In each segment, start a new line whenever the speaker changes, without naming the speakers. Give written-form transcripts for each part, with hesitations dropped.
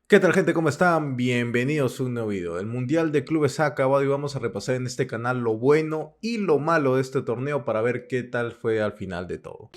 ¿Qué tal, gente? ¿Cómo están? Bienvenidos a un nuevo video. El Mundial de Clubes ha acabado y vamos a repasar en este canal lo bueno y lo malo de este torneo para ver qué tal fue al final de todo.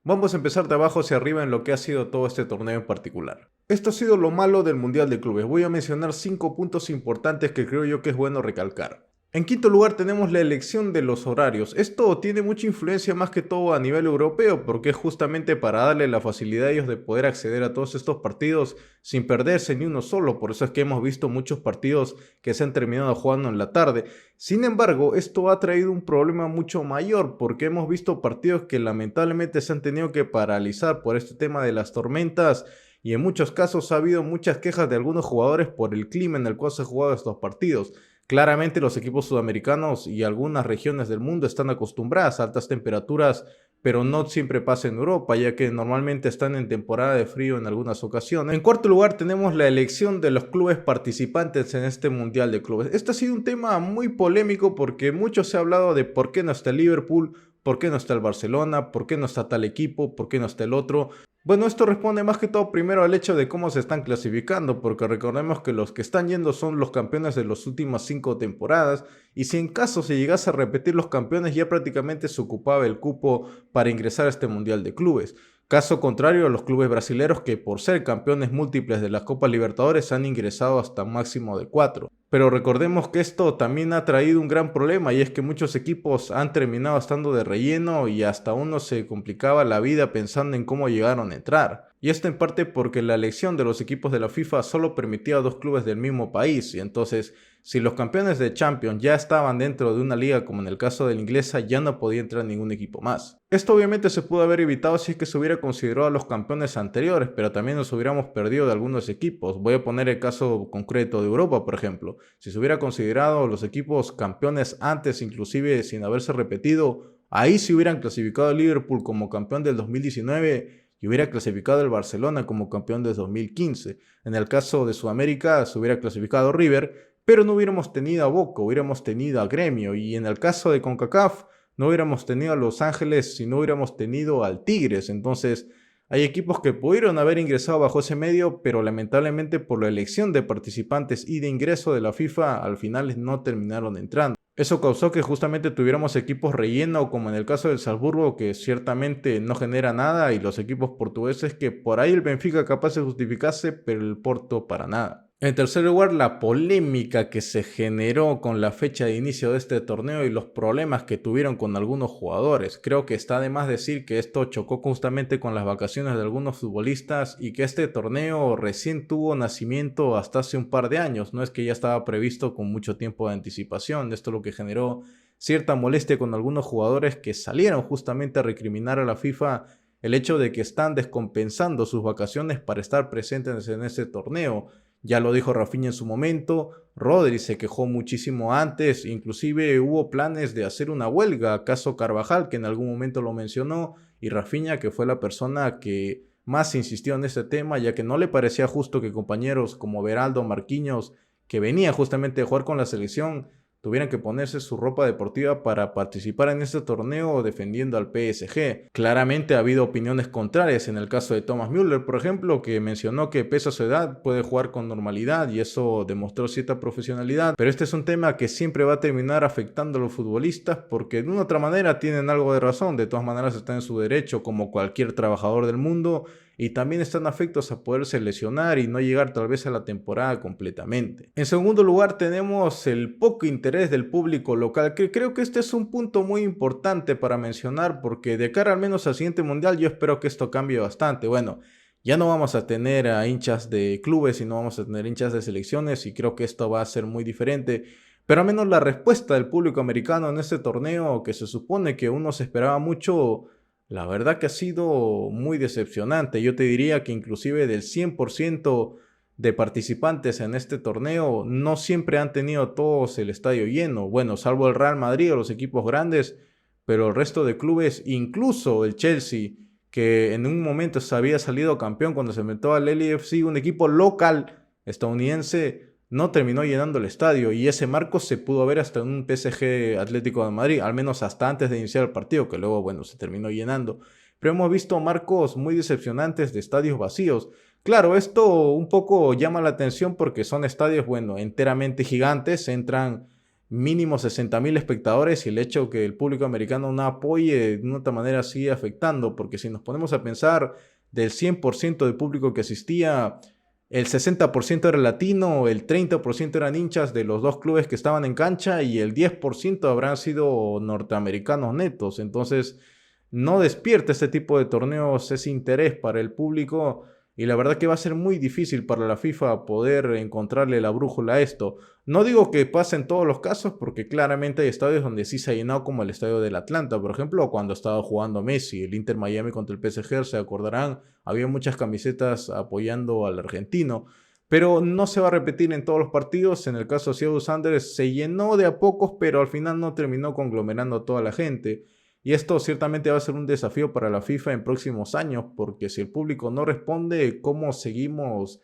Vamos a empezar de abajo hacia arriba en lo que ha sido todo este torneo en particular. Esto ha sido lo malo del Mundial de Clubes. Voy a mencionar 5 puntos importantes que creo yo que es bueno recalcar. En quinto lugar tenemos la elección de los horarios. Esto tiene mucha influencia más que todo a nivel europeo porque es justamente para darle la facilidad a ellos de poder acceder a todos estos partidos sin perderse ni uno solo. Por eso es que hemos visto muchos partidos que se han terminado jugando en la tarde. Sin embargo, esto ha traído un problema mucho mayor porque hemos visto partidos que lamentablemente se han tenido que paralizar por este tema de las tormentas y en muchos casos ha habido muchas quejas de algunos jugadores por el clima en el cual se han jugado estos partidos. Claramente los equipos sudamericanos y algunas regiones del mundo están acostumbradas a altas temperaturas, pero no siempre pasa en Europa, ya que normalmente están en temporada de frío en algunas ocasiones. En cuarto lugar tenemos la elección de los clubes participantes en este Mundial de Clubes. Este ha sido un tema muy polémico porque mucho se ha hablado de por qué no está el Liverpool, por qué no está el Barcelona, por qué no está tal equipo, por qué no está el otro. Bueno, esto responde más que todo primero al hecho de cómo se están clasificando, porque recordemos que los que están yendo son los campeones de las últimas 5 temporadas, y si en caso se llegase a repetir los campeones ya prácticamente se ocupaba el cupo para ingresar a este Mundial de Clubes. Caso contrario a los clubes brasileños que por ser campeones múltiples de la Copa Libertadores han ingresado hasta un máximo de 4. Pero recordemos que esto también ha traído un gran problema y es que muchos equipos han terminado estando de relleno y hasta uno se complicaba la vida pensando en cómo llegaron a entrar. Y esto en parte porque la elección de los equipos de la FIFA solo permitía a 2 clubes del mismo país y entonces si los campeones de Champions ya estaban dentro de una liga como en el caso de la inglesa ya no podía entrar ningún equipo más. Esto obviamente se pudo haber evitado si es que se hubiera considerado a los campeones anteriores, pero también nos hubiéramos perdido de algunos equipos. Voy a poner el caso concreto de Europa, por ejemplo. Si se hubiera considerado los equipos campeones antes, inclusive sin haberse repetido, ahí se hubieran clasificado el Liverpool como campeón del 2019 y hubiera clasificado el Barcelona como campeón del 2015. En el caso de Sudamérica se hubiera clasificado River, pero no hubiéramos tenido a Boca, hubiéramos tenido a Gremio. Y en el caso de CONCACAF no hubiéramos tenido a Los Ángeles, si no hubiéramos tenido al Tigres. Entonces hay equipos que pudieron haber ingresado bajo ese medio, pero lamentablemente por la elección de participantes y de ingreso de la FIFA, al final no terminaron entrando. Eso causó que justamente tuviéramos equipos relleno, como en el caso del Salzburgo, que ciertamente no genera nada, y los equipos portugueses que por ahí el Benfica capaz de justificarse, pero el Porto para nada. En tercer lugar, la polémica que se generó con la fecha de inicio de este torneo y los problemas que tuvieron con algunos jugadores. Creo que está de más decir que esto chocó justamente con las vacaciones de algunos futbolistas y que este torneo recién tuvo nacimiento hasta hace un par de años. No es que ya estaba previsto con mucho tiempo de anticipación. Esto es lo que generó cierta molestia con algunos jugadores que salieron justamente a recriminar a la FIFA el hecho de que están descompensando sus vacaciones para estar presentes en este torneo. Ya lo dijo Rafinha en su momento, Rodri se quejó muchísimo antes, inclusive hubo planes de hacer una huelga, caso Carvajal que en algún momento lo mencionó y Rafinha que fue la persona que más insistió en este tema ya que no le parecía justo que compañeros como Beraldo, Marquinhos, que venía justamente de jugar con la selección, tuvieran que ponerse su ropa deportiva para participar en este torneo defendiendo al PSG. Claramente ha habido opiniones contrarias en el caso de Thomas Müller, por ejemplo, que mencionó que pese a su edad puede jugar con normalidad y eso demostró cierta profesionalidad, pero este es un tema que siempre va a terminar afectando a los futbolistas porque de una u otra manera tienen algo de razón, de todas maneras están en su derecho como cualquier trabajador del mundo y también están afectos a poderse lesionar y no llegar tal vez a la temporada completamente. En segundo lugar tenemos el poco interés del público local, que creo que este es un punto muy importante para mencionar porque de cara al menos al siguiente mundial yo espero que esto cambie bastante. Bueno, ya no vamos a tener a hinchas de clubes y no vamos a tener hinchas de selecciones y creo que esto va a ser muy diferente. Pero al menos la respuesta del público americano en este torneo, que se supone que uno se esperaba mucho, la verdad que ha sido muy decepcionante. Yo te diría que inclusive del 100% de participantes en este torneo, no siempre han tenido todos el estadio lleno. Bueno, salvo el Real Madrid o los equipos grandes, pero el resto de clubes, incluso el Chelsea, que en un momento se había salido campeón cuando se metió al LAFC, un equipo local estadounidense, no terminó llenando el estadio y ese marco se pudo ver hasta en un PSG Atlético de Madrid, al menos hasta antes de iniciar el partido, que luego, bueno, se terminó llenando. Pero hemos visto marcos muy decepcionantes de estadios vacíos. Claro, esto un poco llama la atención porque son estadios, bueno, enteramente gigantes, entran mínimo 60.000 espectadores y el hecho que el público americano no apoye de una otra manera sigue afectando, porque si nos ponemos a pensar del 100% del público que asistía, el 60% era latino, el 30% eran hinchas de los dos clubes que estaban en cancha y el 10% habrán sido norteamericanos netos. Entonces, no despierta este tipo de torneos ese interés para el público y la verdad que va a ser muy difícil para la FIFA poder encontrarle la brújula a esto. No digo que pase en todos los casos porque claramente hay estadios donde sí se ha llenado como el estadio del Atlanta, por ejemplo, cuando estaba jugando Messi, el Inter Miami contra el PSG, se acordarán, había muchas camisetas apoyando al argentino. Pero no se va a repetir en todos los partidos. En el caso de Seattle Sanders se llenó de a pocos, pero al final no terminó conglomerando a toda la gente. Y esto ciertamente va a ser un desafío para la FIFA en próximos años, porque si el público no responde, ¿cómo seguimos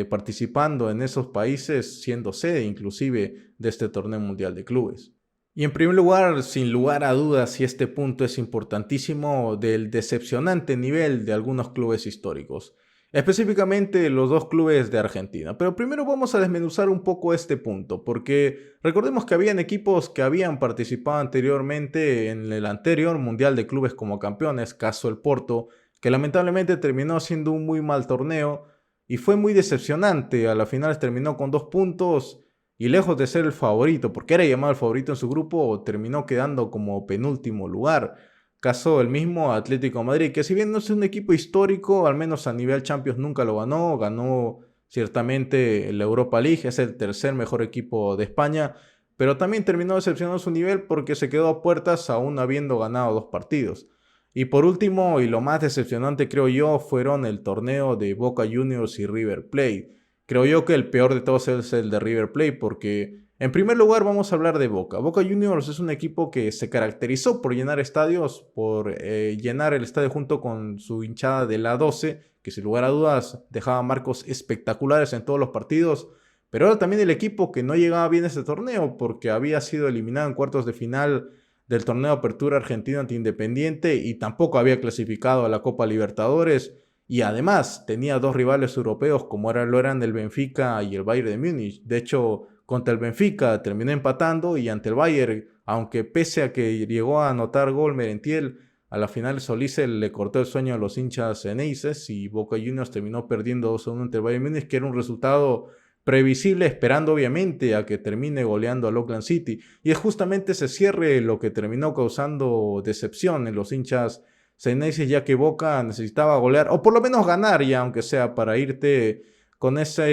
participando en esos países, siendo sede inclusive de este torneo mundial de clubes? Y en primer lugar, sin lugar a dudas, y este punto es importantísimo, del decepcionante nivel de algunos clubes históricos. Específicamente los dos clubes de Argentina. Pero primero vamos a desmenuzar un poco este punto, porque recordemos que habían equipos que habían participado anteriormente en el anterior Mundial de Clubes como campeones, caso el Porto, que lamentablemente terminó siendo un muy mal torneo y fue muy decepcionante. A la final terminó con 2 puntos y lejos de ser el favorito, porque era llamado el favorito en su grupo, terminó quedando como penúltimo lugar. Caso el mismo Atlético de Madrid, que si bien no es un equipo histórico, al menos a nivel Champions nunca lo ganó, ganó ciertamente la Europa League, es el tercer mejor equipo de España, pero también terminó decepcionando su nivel porque se quedó a puertas aún habiendo ganado 2 partidos. Y por último, y lo más decepcionante creo yo, fueron el torneo de Boca Juniors y River Plate. Creo yo que el peor de todos es el de River Plate porque en primer lugar vamos a hablar de Boca. Boca Juniors es un equipo que se caracterizó por llenar estadios, por llenar el estadio junto con su hinchada de la 12, que sin lugar a dudas dejaba marcos espectaculares en todos los partidos, pero era también el equipo que no llegaba bien a este torneo porque había sido eliminado en cuartos de final del torneo Apertura Argentino ante Independiente y tampoco había clasificado a la Copa Libertadores. Y además tenía dos rivales europeos como lo eran el Benfica y el Bayern de Múnich. De hecho, contra el Benfica terminó empatando y ante el Bayern, aunque pese a que llegó a anotar gol Merentiel, a la final Solís le cortó el sueño a los hinchas eneises y Boca Juniors terminó perdiendo 2-1 ante el Bayern Múnich, que era un resultado previsible, esperando obviamente a que termine goleando al Auckland City. Y es justamente ese cierre lo que terminó causando decepción en los hinchas Xeneize, ya que Boca necesitaba golear, o por lo menos ganar ya, aunque sea para irte con esa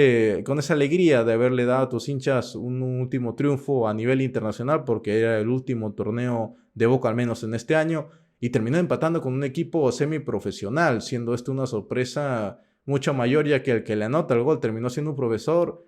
alegría de haberle dado a tus hinchas un último triunfo a nivel internacional, porque era el último torneo de Boca, al menos en este año, y terminó empatando con un equipo semiprofesional, siendo esto una sorpresa mucho mayor, ya que el que le anota el gol terminó siendo un profesor.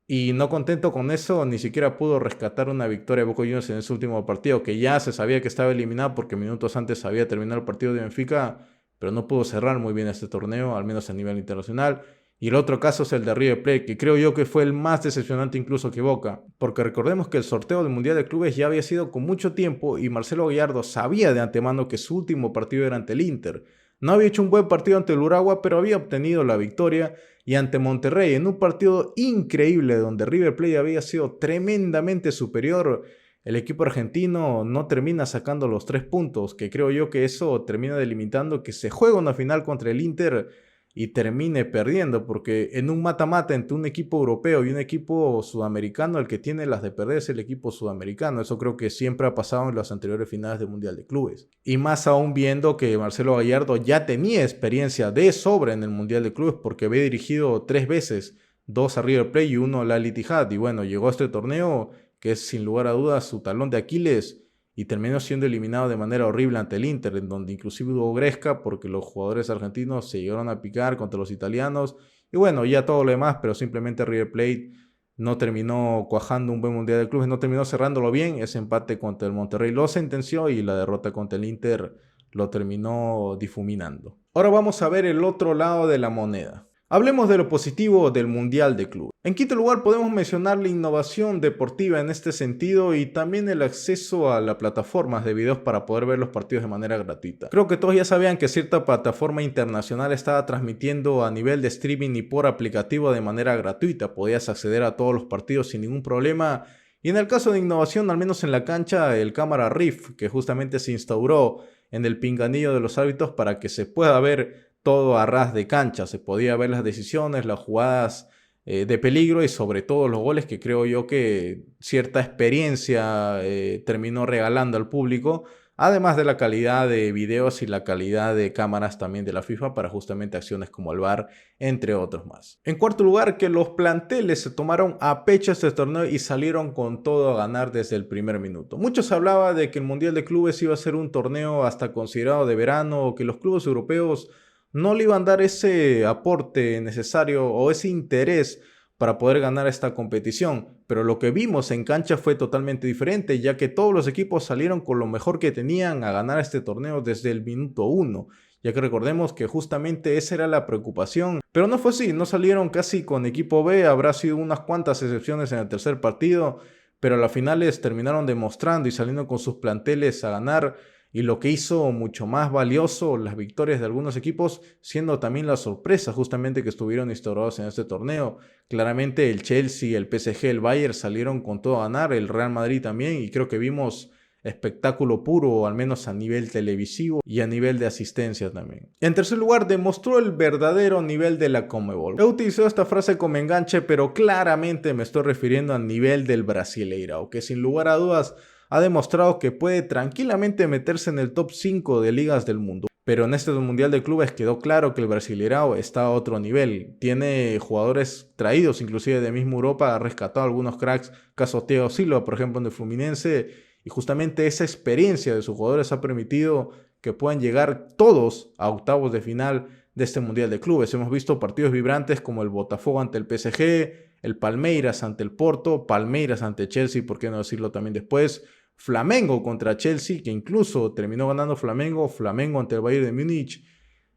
Y no contento con eso, ni siquiera pudo rescatar una victoria de Boca Juniors en ese último partido, que ya se sabía que estaba eliminado porque minutos antes había terminado el partido de Benfica, pero no pudo cerrar muy bien este torneo, al menos a nivel internacional. Y el otro caso es el de River Plate, que creo yo que fue el más decepcionante incluso que Boca, porque recordemos que el sorteo del Mundial de Clubes ya había sido con mucho tiempo y Marcelo Gallardo sabía de antemano que su último partido era ante el Inter. No había hecho un buen partido ante el Uragua, pero había obtenido la victoria y ante Monterrey en un partido increíble donde River Plate había sido tremendamente superior. El equipo argentino no termina sacando los 3 puntos, que creo yo que eso termina delimitando que se juega una final contra el Inter y termine perdiendo, porque en un mata-mata entre un equipo europeo y un equipo sudamericano, el que tiene las de perder es el equipo sudamericano. Eso creo que siempre ha pasado en las anteriores finales del Mundial de Clubes. Y más aún viendo que Marcelo Gallardo ya tenía experiencia de sobra en el Mundial de Clubes, porque había dirigido 3 veces, 2 a River Plate y 1 a Al Ittihad. Y bueno, llegó a este torneo que es sin lugar a dudas su talón de Aquiles, y terminó siendo eliminado de manera horrible ante el Inter, en donde inclusive hubo gresca porque los jugadores argentinos se llegaron a picar contra los italianos, y bueno, ya todo lo demás, pero simplemente River Plate no terminó cuajando un buen Mundial de Clubes, no terminó cerrándolo bien. Ese empate contra el Monterrey lo sentenció y la derrota contra el Inter lo terminó difuminando. Ahora vamos a ver el otro lado de la moneda. Hablemos de lo positivo del Mundial de Clubes. En quinto lugar podemos mencionar la innovación deportiva en este sentido y también el acceso a las plataformas de videos para poder ver los partidos de manera gratuita. Creo que todos ya sabían que cierta plataforma internacional estaba transmitiendo a nivel de streaming y por aplicativo de manera gratuita. Podías acceder a todos los partidos sin ningún problema. Y en el caso de innovación, al menos en la cancha, el cámara Riff, que justamente se instauró en el pinganillo de los árbitros para que se pueda ver todo a ras de cancha. Se podía ver las decisiones, las jugadas de peligro y sobre todo los goles, que creo yo que cierta experiencia terminó regalando al público, además de la calidad de videos y la calidad de cámaras también de la FIFA para justamente acciones como el VAR, entre otros más. En cuarto lugar, que los planteles se tomaron a pecho este torneo y salieron con todo a ganar desde el primer minuto. Muchos hablaban de que el Mundial de Clubes iba a ser un torneo hasta considerado de verano o que los clubes europeos no le iban a dar ese aporte necesario o ese interés para poder ganar esta competición, pero lo que vimos en cancha fue totalmente diferente, ya que todos los equipos salieron con lo mejor que tenían a ganar este torneo desde el minuto 1, ya que recordemos que justamente esa era la preocupación, pero no fue así, no salieron casi con equipo B, habrá sido unas cuantas excepciones en el tercer partido, pero a las finales terminaron demostrando y saliendo con sus planteles a ganar. Y lo que hizo mucho más valioso las victorias de algunos equipos, siendo también la sorpresa justamente que estuvieron instaurados en este torneo. Claramente el Chelsea, el PSG, el Bayern salieron con todo a ganar, el Real Madrid también, y creo que vimos espectáculo puro, al menos a nivel televisivo y a nivel de asistencia también. En tercer lugar, demostró el verdadero nivel de la Conmebol. He utilizado esta frase como enganche, pero claramente me estoy refiriendo al nivel del Brasileirao, que sin lugar a dudas ha demostrado que puede tranquilamente meterse en el top 5 de ligas del mundo. Pero en este Mundial de Clubes quedó claro que el Brasileirao está a otro nivel. Tiene jugadores traídos inclusive de misma Europa, ha rescatado algunos cracks, caso Thiago Silva, por ejemplo, en el Fluminense, y justamente esa experiencia de sus jugadores ha permitido que puedan llegar todos a octavos de final de este Mundial de Clubes. Hemos visto partidos vibrantes como el Botafogo ante el PSG, el Palmeiras ante el Porto, Palmeiras ante Chelsea, por qué no decirlo también después, Flamengo contra Chelsea, que incluso terminó ganando Flamengo, Flamengo ante el Bayern de Múnich,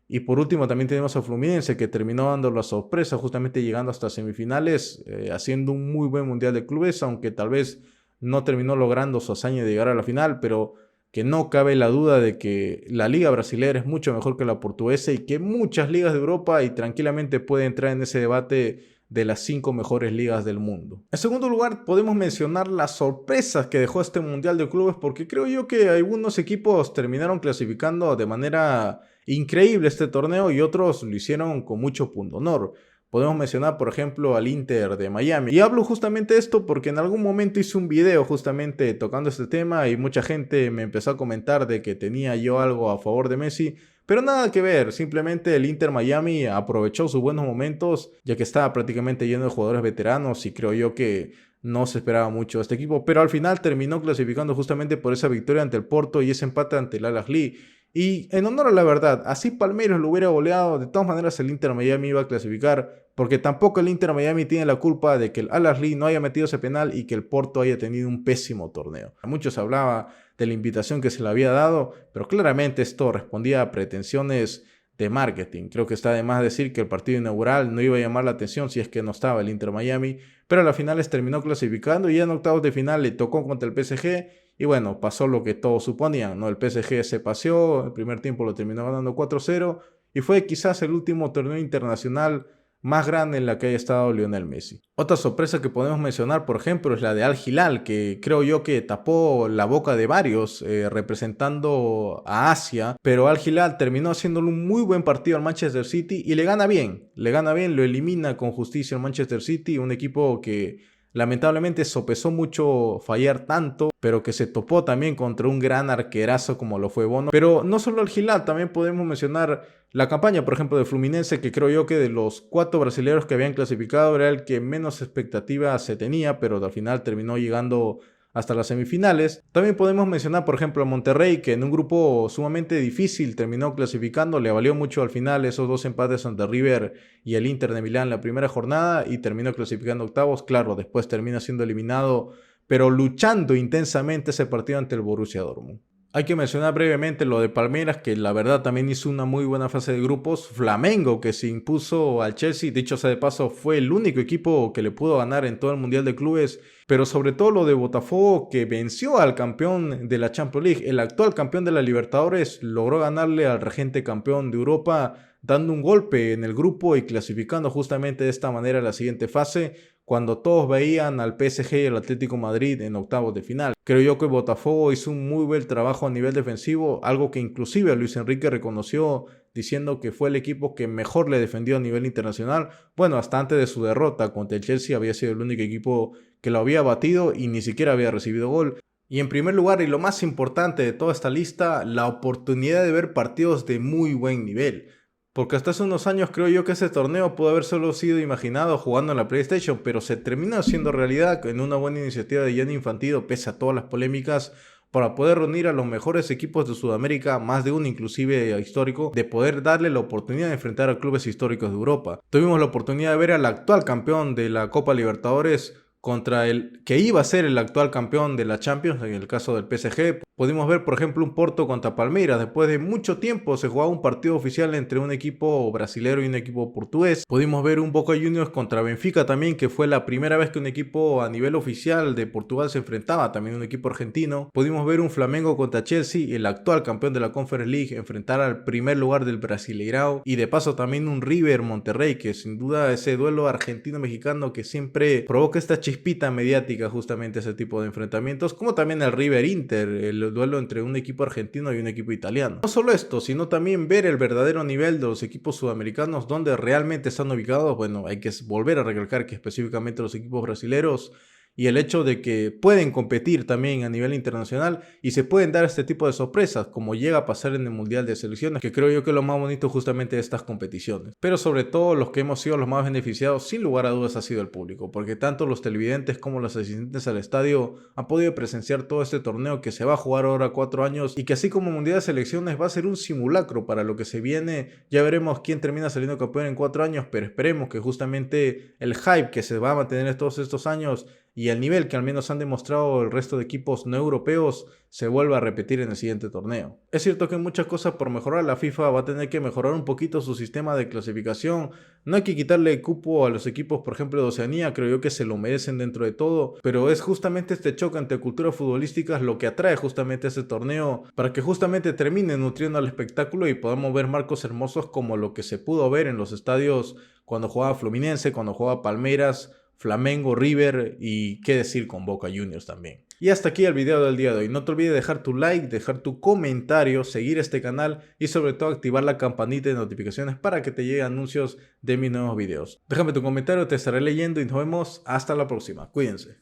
y por último también tenemos a Fluminense, que terminó dando la sorpresa, justamente llegando hasta semifinales, haciendo un muy buen Mundial de Clubes, aunque tal vez no terminó logrando su hazaña de llegar a la final, pero que no cabe la duda de que la liga brasileña es mucho mejor que la portuguesa y que muchas ligas de Europa y tranquilamente puede entrar en ese debate de las 5 mejores ligas del mundo. En segundo lugar, podemos mencionar las sorpresas que dejó este Mundial de Clubes, porque creo yo que algunos equipos terminaron clasificando de manera increíble este torneo y otros lo hicieron con mucho pundonor. Podemos mencionar, por ejemplo, al Inter de Miami. Y hablo justamente de esto porque en algún momento hice un video justamente tocando este tema y mucha gente me empezó a comentar de que tenía yo algo a favor de Messi. Pero nada que ver, simplemente el Inter Miami aprovechó sus buenos momentos, ya que estaba prácticamente lleno de jugadores veteranos y creo yo que no se esperaba mucho de este equipo. Pero al final terminó clasificando justamente por esa victoria ante el Porto y ese empate ante el Al-Ahly. Y en honor a la verdad, así Palmeiras lo hubiera goleado, de todas maneras el Inter Miami iba a clasificar, porque tampoco el Inter Miami tiene la culpa de que el Al-Ahly no haya metido ese penal y que el Porto haya tenido un pésimo torneo. Muchos hablaba de la invitación que se le había dado, pero claramente esto respondía a pretensiones de marketing. Creo que está de más decir que el partido inaugural no iba a llamar la atención si es que no estaba el Inter Miami, pero a las finales terminó clasificando y ya en octavos de final le tocó contra el PSG. Y bueno, pasó lo que todos suponían, ¿no? El PSG se paseó, el primer tiempo lo terminó ganando 4-0 y fue quizás el último torneo internacional más grande en la que haya estado Lionel Messi. Otra sorpresa que podemos mencionar, por ejemplo, es la de Al Hilal, que creo yo que tapó la boca de varios representando a Asia, pero Al Hilal terminó haciéndole un muy buen partido al Manchester City y le gana bien, lo elimina con justicia al Manchester City, un equipo que lamentablemente sopesó mucho fallar tanto, pero que se topó también contra un gran arquerazo como lo fue Bono. Pero no solo el Hilal, también podemos mencionar la campaña, por ejemplo, de Fluminense, que creo yo que de los 4 brasileños que habían clasificado era el que menos expectativas se tenía, pero al final terminó llegando hasta las semifinales. También podemos mencionar, por ejemplo, a Monterrey, que en un grupo sumamente difícil terminó clasificando, le valió mucho al final esos 2 empates ante River y el Inter de Milán la primera jornada y terminó clasificando octavos. Claro, después termina siendo eliminado, pero luchando intensamente ese partido ante el Borussia Dortmund. Hay que mencionar brevemente lo de Palmeiras, que la verdad también hizo una muy buena fase de grupos. Flamengo, que se impuso al Chelsea, dicho sea de paso, fue el único equipo que le pudo ganar en todo el Mundial de Clubes. Pero sobre todo lo de Botafogo, que venció al campeón de la Champions League, el actual campeón de la Libertadores, logró ganarle al regente campeón de Europa, dando un golpe en el grupo y clasificando justamente de esta manera a la siguiente fase, cuando todos veían al PSG y al Atlético Madrid en octavos de final. Creo yo que Botafogo hizo un muy buen trabajo a nivel defensivo, algo que inclusive Luis Enrique reconoció diciendo que fue el equipo que mejor le defendió a nivel internacional. Bueno, hasta antes de su derrota contra el Chelsea había sido el único equipo que lo había batido y ni siquiera había recibido gol. Y en primer lugar, y lo más importante de toda esta lista, la oportunidad de ver partidos de muy buen nivel. Porque hasta hace unos años creo yo que ese torneo pudo haber solo sido imaginado jugando en la PlayStation, pero se terminó haciendo realidad en una buena iniciativa de Gianni Infantino, pese a todas las polémicas, para poder reunir a los mejores equipos de Sudamérica, más de uno inclusive histórico, de poder darle la oportunidad de enfrentar a clubes históricos de Europa. Tuvimos la oportunidad de ver al actual campeón de la Copa Libertadores contra el que iba a ser el actual campeón de la Champions, en el caso del PSG. Pudimos ver, por ejemplo, un Porto contra Palmeiras. Después de mucho tiempo se jugaba un partido oficial entre un equipo brasilero y un equipo portugués. Pudimos ver un Boca Juniors contra Benfica también, que fue la primera vez que un equipo a nivel oficial de Portugal se enfrentaba, también un equipo argentino. Pudimos ver un Flamengo contra Chelsea, el actual campeón de la Conference League, enfrentar al primer lugar del Brasileirao. Y de paso también un River Monterrey, que sin duda ese duelo argentino-mexicano que siempre provoca esta chispita mediática, justamente ese tipo de enfrentamientos, como también el River Inter, el duelo entre un equipo argentino y un equipo italiano. No solo esto, sino también ver el verdadero nivel de los equipos sudamericanos, donde realmente están ubicados. Bueno, hay que volver a recalcar que específicamente los equipos brasileros, y el hecho de que pueden competir también a nivel internacional y se pueden dar este tipo de sorpresas, como llega a pasar en el Mundial de Selecciones, que creo yo que es lo más bonito justamente de estas competiciones. Pero sobre todo los que hemos sido los más beneficiados, sin lugar a dudas, ha sido el público, porque tanto los televidentes como los asistentes al estadio han podido presenciar todo este torneo que se va a jugar ahora 4 años y que, así como Mundial de Selecciones, va a ser un simulacro para lo que se viene. Ya veremos quién termina saliendo campeón en 4 años, pero esperemos que justamente el hype que se va a mantener todos estos años y el nivel que al menos han demostrado el resto de equipos no europeos se vuelva a repetir en el siguiente torneo. Es cierto que hay muchas cosas por mejorar. La FIFA va a tener que mejorar un poquito su sistema de clasificación. No hay que quitarle cupo a los equipos, por ejemplo, de Oceanía, creo yo que se lo merecen dentro de todo, pero es justamente este choque entre culturas futbolísticas lo que atrae justamente a este torneo, para que justamente termine nutriendo al espectáculo y podamos ver marcos hermosos como lo que se pudo ver en los estadios cuando jugaba Fluminense, cuando jugaba Palmeiras, Flamengo, River y qué decir con Boca Juniors también. Y hasta aquí el video del día de hoy. No te olvides dejar tu like, dejar tu comentario, seguir este canal y sobre todo activar la campanita de notificaciones para que te lleguen anuncios de mis nuevos videos. Déjame tu comentario, te estaré leyendo y nos vemos hasta la próxima. Cuídense.